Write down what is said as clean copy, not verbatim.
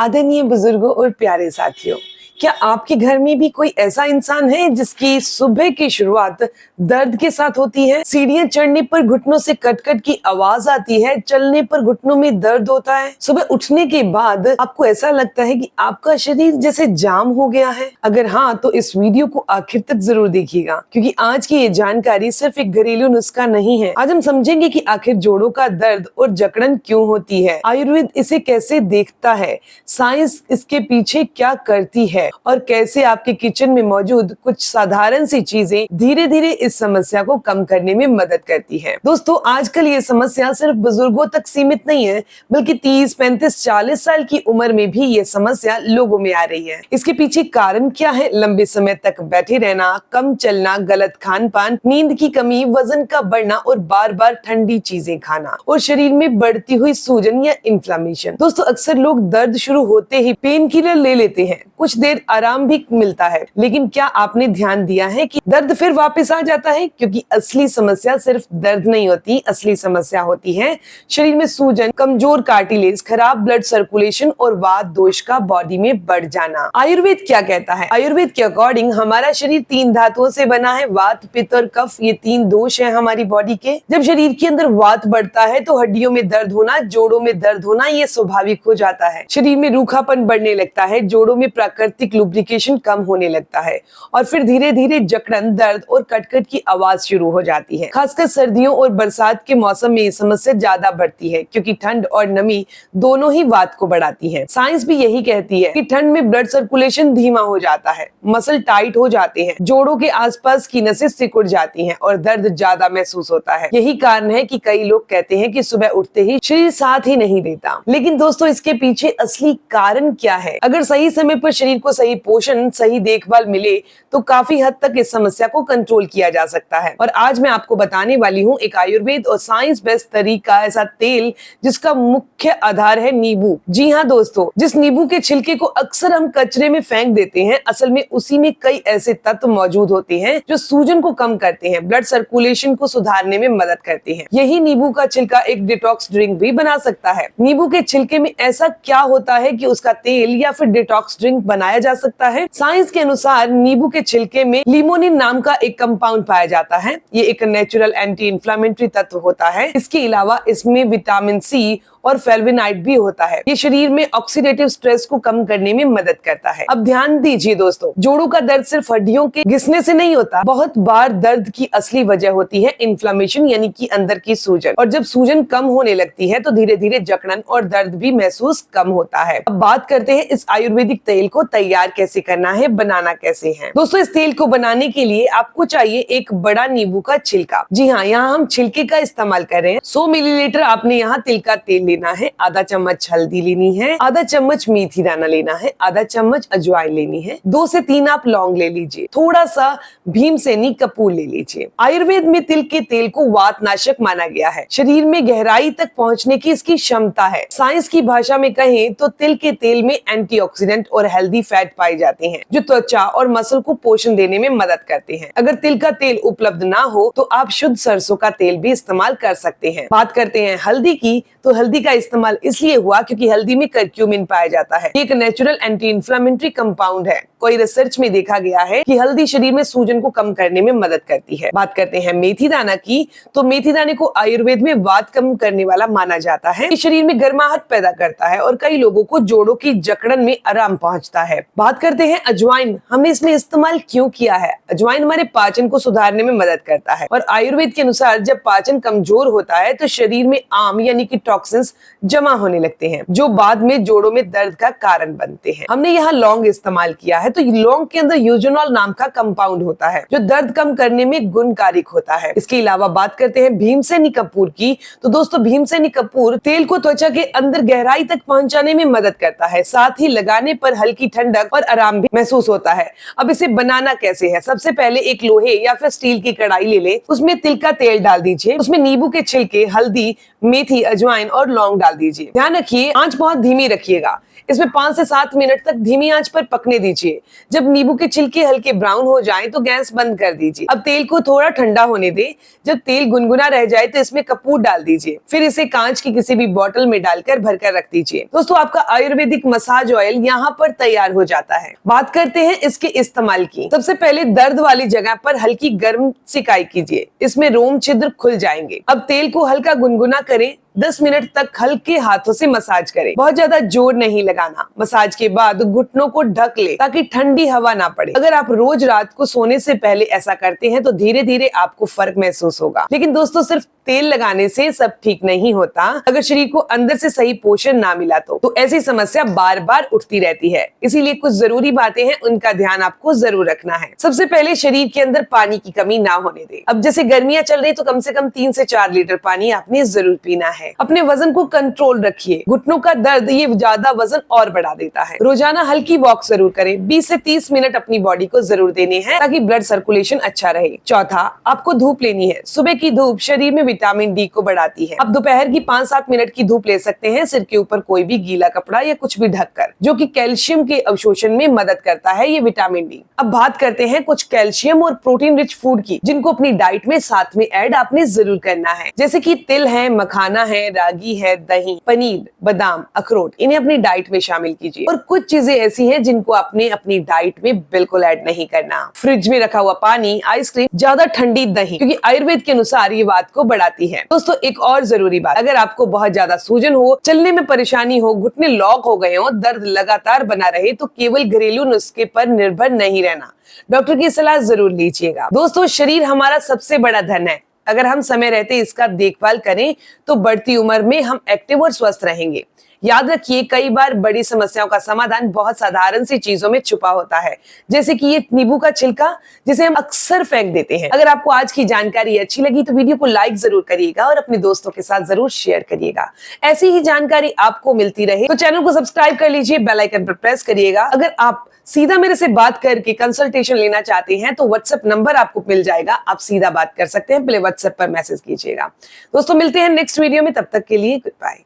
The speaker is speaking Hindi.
आदरणीय बुजुर्गों और प्यारे साथियों, क्या आपके घर में भी कोई ऐसा इंसान है जिसकी सुबह की शुरुआत दर्द के साथ होती है? सीढ़ियां चढ़ने पर घुटनों से कट-कट की आवाज आती है, चलने पर घुटनों में दर्द होता है, सुबह उठने के बाद आपको ऐसा लगता है कि आपका शरीर जैसे जाम हो गया है। अगर हाँ, तो इस वीडियो को आखिर तक जरूर देखिएगा, क्योंकि आज की ये जानकारी सिर्फ एक घरेलू नुस्खा नहीं है। आज हम समझेंगे कि आखिर जोड़ों का दर्द और जकड़न क्यों होती है, आयुर्वेद इसे कैसे देखता है, साइंस इसके पीछे क्या करती है और कैसे आपके किचन में मौजूद कुछ साधारण सी चीजें धीरे धीरे इस समस्या को कम करने में मदद करती है। दोस्तों, आजकल ये समस्या सिर्फ बुजुर्गों तक सीमित नहीं है, बल्कि 30, 35, 40 साल की उम्र में भी ये समस्या लोगों में आ रही है। इसके पीछे कारण क्या है? लंबे समय तक बैठे रहना, कम चलना, गलत खान पान, नींद की कमी, वजन का बढ़ना और बार बार ठंडी चीजें खाना और शरीर में बढ़ती हुई सूजन या इन्फ्लामेशन। दोस्तों, अक्सर लोग दर्द शुरू होते ही पेन किलर ले लेते हैं, कुछ देर आराम भी मिलता है, लेकिन क्या आपने ध्यान दिया है कि दर्द फिर वापस आ जाता है? क्योंकि असली समस्या सिर्फ दर्द नहीं होती, असली समस्या होती है शरीर में सूजन, कमजोर कार्टिलेज, खराब ब्लड सर्कुलेशन और वात दोष का बॉडी में बढ़ जाना। आयुर्वेद क्या कहता है? आयुर्वेद के अकॉर्डिंग हमारा शरीर 3 धातुओं से बना है, वात, पित्त और कफ। ये 3 दोष है हमारी बॉडी के। जब शरीर के अंदर वात बढ़ता है तो हड्डियों में दर्द होना, जोड़ों में दर्द होना ये स्वाभाविक हो जाता है। शरीर में रूखापन बढ़ने लगता है, जोड़ों में प्राकृतिक लुब्रिकेशन कम होने लगता है और फिर धीरे धीरे जकड़न, दर्द और कटकट की आवाज शुरू हो जाती है। खासकर सर्दियों और बरसात के मौसम में ये समस्या ज्यादा बढ़ती है, क्योंकि ठंड और नमी दोनों ही वात को बढ़ाती है। साइंस भी यही कहती है कि ठंड में ब्लड सर्कुलेशन धीमा हो जाता है, मसल टाइट हो जाते हैं, जोड़ों के आसपास की नसें सिकुड़ जाती हैं और दर्द ज्यादा महसूस होता है। यही कारण है कि कई लोग कहते हैं कि सुबह उठते ही शरीर साथ ही नहीं देता। लेकिन दोस्तों, इसके पीछे असली कारण क्या है? अगर सही समय पर शरीर को सही पोषण, सही देखभाल मिले तो काफी हद तक इस समस्या को कंट्रोल किया जा सकता है। और आज मैं आपको बताने वाली हूँ एक आयुर्वेद और साइंस बेस्ड तरीका, ऐसा तेल जिसका मुख्य आधार है नींबू। जी हाँ दोस्तों, जिस नींबू के छिलके को अक्सर हम कचरे में फेंक देते हैं, असल में उसी में कई ऐसे तत्व मौजूद होते हैं जो सूजन को कम करते हैं, ब्लड सर्कुलेशन को सुधारने में मदद करते हैं। यही नींबू का छिलका एक डिटॉक्स ड्रिंक भी बना सकता है। नींबू के छिलके में ऐसा क्या होता है कि उसका तेल या फिर डिटॉक्स ड्रिंक बनाया जा सकता है? साइंस के अनुसार नींबू के छिलके में लिमोनिन नाम का एक कंपाउंड पाया जाता है। ये एक नेचुरल एंटी इंफ्लेमेटरी तत्व होता है। इसके अलावा इसमें विटामिन सी और फेल्विनाइड भी होता है। ये शरीर में ऑक्सीडेटिव स्ट्रेस को कम करने में मदद करता है। अब ध्यान दीजिए दोस्तों, जोड़ों का दर्द सिर्फ हड्डियों के घिसने से नहीं होता। बहुत बार दर्द की असली वजह होती है इन्फ्लेमेशन, यानी कि अंदर की सूजन। और जब सूजन कम होने लगती है तो धीरे धीरे जकड़न और दर्द भी महसूस कम होता है। अब बात करते हैं इस आयुर्वेदिक तेल को तैयार कैसे करना है, बनाना कैसे है। दोस्तों, इस तेल को बनाने के लिए आपको चाहिए एक बड़ा नींबू का छिलका। जी हाँ, यहाँ हम छिलके का इस्तेमाल कर रहे हैं। 100 मिलीलीटर आपने यहाँ तिल का तेल लेना है, आधा चम्मच हल्दी लेनी है, आधा चम्मच मेथी दाना लेना है, आधा चम्मच अजवाइन लेनी है, 2 से 3 आप लौंग ले लीजिए, थोड़ा सा भीमसेनी कपूर ले लीजिए। आयुर्वेद में तिल के तेल को वातनाशक माना गया है। शरीर में गहराई तक पहुंचने की इसकी क्षमता है। साइंस की भाषा में कहें तो तिल के तेल में एंटीऑक्सीडेंट और हेल्दी फैट पाए जाते हैं, जो त्वचा और मसल को पोषण देने में मदद करते हैं। अगर तिल का तेल उपलब्ध ना हो तो आप शुद्ध सरसों का तेल भी इस्तेमाल कर सकते हैं। बात करते हैं हल्दी की, तो हल्दी का इस्तेमाल इसलिए हुआ क्योंकि हल्दी में करक्यूमिन पाया जाता है। एक नेचुरल एंटी इंफ्लेमेटरी कंपाउंड है। कोई रिसर्च में देखा गया है कि हल्दी शरीर में सूजन को कम करने में मदद करती है। बात करते हैं मेथी दाना की, तो मेथी दाने को आयुर्वेद में वात कम करने वाला माना जाता है। ये शरीर में गर्माहट पैदा करता है और कई लोगों को जोड़ों की जकड़न में आराम पहुंचता है। बात करते हैं अजवाइन, हमने इसमें इस्तेमाल क्यों किया है? अजवाइन हमारे पाचन को सुधारने में मदद करता है और आयुर्वेद के अनुसार जब पाचन कमजोर होता है तो शरीर में आम यानी कि टॉक्सिन्स जमा होने लगते हैं, जो बाद में जोड़ों में दर्द का कारण बनते हैं। हमने यहाँ लौंग इस्तेमाल किया है, तो लौंग के अंदर यूजोनॉल नाम का कंपाउंड होता है जो दर्द कम करने में गुणकारिक होता है। इसके अलावा बात करते हैं भीमसेनी कपूर की, तो दोस्तों भीमसेनी कपूर तेल को त्वचा के अंदर गहराई तक पहुंचाने में मदद करता है, साथ ही लगाने पर हल्की ठंडक और आराम भी महसूस होता है। अब इसे बनाना कैसे है? सबसे पहले एक लोहे या फिर स्टील की कढ़ाई ले ले, उसमें तिल का तेल डाल दीजिए, उसमें नींबू के छिलके, हल्दी, मेथी, अजवाइन और लौंग डाल दीजिए। ध्यान रखिए आंच बहुत धीमी रखिएगा। इसमें 5 से 7 मिनट तक धीमी आंच पर पकने दीजिए। जब नींबू के छिलके हल्के ब्राउन हो जाएं तो गैस बंद कर दीजिए। अब तेल को थोड़ा ठंडा होने दें। जब तेल गुनगुना रह जाए तो इसमें कपूर डाल दीजिए। फिर इसे कांच की किसी भी बोतल में डालकर भरकर रख दीजिए। दोस्तों, आपका आयुर्वेदिक मसाज ऑयल यहाँ पर तैयार हो जाता है। बात करते हैं इसके इस्तेमाल की। सबसे पहले दर्द वाली जगह पर हल्की गर्म सिकाई कीजिए। इसमें रोम छिद्र खुल जाएंगे। अब तेल को हल्का गुनगुना करें। 10 मिनट तक हल्के हाथों से मसाज करें। बहुत ज्यादा जोर नहीं लगाना। मसाज के बाद घुटनों को ढक ले ताकि ठंडी हवा ना पड़े। अगर आप रोज रात को सोने से पहले ऐसा करते हैं तो धीरे धीरे आपको फर्क महसूस होगा। लेकिन दोस्तों, सिर्फ तेल लगाने से सब ठीक नहीं होता। अगर शरीर को अंदर से सही पोषण ना मिला तो ऐसी समस्या बार बार उठती रहती है। इसीलिए कुछ जरूरी बातें हैं, उनका ध्यान आपको जरूर रखना है। सबसे पहले शरीर के अंदर पानी की कमी ना होने दें। अब जैसे गर्मियां चल रही तो कम से कम 3 से 4 लीटर पानी आपने जरूर पीना है। अपने वजन को कंट्रोल रखिए। घुटनों का दर्द ये ज्यादा वजन और बढ़ा देता है। रोजाना हल्की वॉक जरूर करें। 20 से 30 मिनट अपनी बॉडी को जरूर देने हैं ताकि ब्लड सर्कुलेशन अच्छा रहे। चौथा, आपको धूप लेनी है। सुबह की धूप शरीर में विटामिन डी को बढ़ाती है। अब दोपहर की 5-7 मिनट की धूप ले सकते हैं, सिर के ऊपर कोई भी गीला कपड़ा या कुछ भी ढककर, जो कि कैल्शियम के अवशोषण में मदद करता है ये विटामिन डी। अब बात करते हैं कुछ कैल्शियम और प्रोटीन रिच फूड की, जिनको अपनी डाइट में साथ में ऐड आपने जरूर करना है। जैसे कि तिल है, मखाना है, रागी है, दही, पनीर, बादाम, अखरोट, इन्हें अपनी डाइट में शामिल कीजिए। और कुछ चीजें ऐसी हैं जिनको आपने अपनी डाइट में बिल्कुल ऐड नहीं करना। फ्रिज में रखा हुआ पानी, आइसक्रीम, ज्यादा ठंडी दही, क्योंकि आयुर्वेद के अनुसार ये बात को बढ़ाती है। दोस्तों, एक और जरूरी बात, अगर आपको बहुत ज्यादा सूजन हो, चलने में परेशानी हो, घुटने लॉक हो गए हो, दर्द लगातार बना रहे, तो केवल घरेलू नुस्खे पर निर्भर नहीं रहना, डॉक्टर की सलाह जरूर लीजिएगा। दोस्तों, शरीर हमारा सबसे बड़ा धन है। अगर हम समय रहते इसका देखभाल करें तो बढ़ती उम्र में हम एक्टिव और स्वस्थ रहेंगे। याद रखिए, कई बार बड़ी समस्याओं का समाधान बहुत साधारण सी चीजों में छुपा होता है, जैसे कि ये नींबू का छिलका जिसे हम अक्सर फेंक देते हैं। अगर आपको आज की जानकारी अच्छी लगी तो वीडियो को लाइक जरूर करिएगा और अपने दोस्तों के साथ जरूर शेयर करिएगा। ऐसी ही जानकारी आपको मिलती रहे तो चैनल को सब्सक्राइब कर लीजिए, बेल आइकन पर प्रेस करिएगा। अगर आप सीधा मेरे से बात करके कंसल्टेशन लेना चाहते हैं तो व्हाट्सएप नंबर आपको मिल जाएगा, आप सीधा बात कर सकते हैं। पहले व्हाट्सएप पर मैसेज कीजिएगा। दोस्तों, मिलते हैं नेक्स्ट वीडियो में, तब तक के लिए गुड बाय।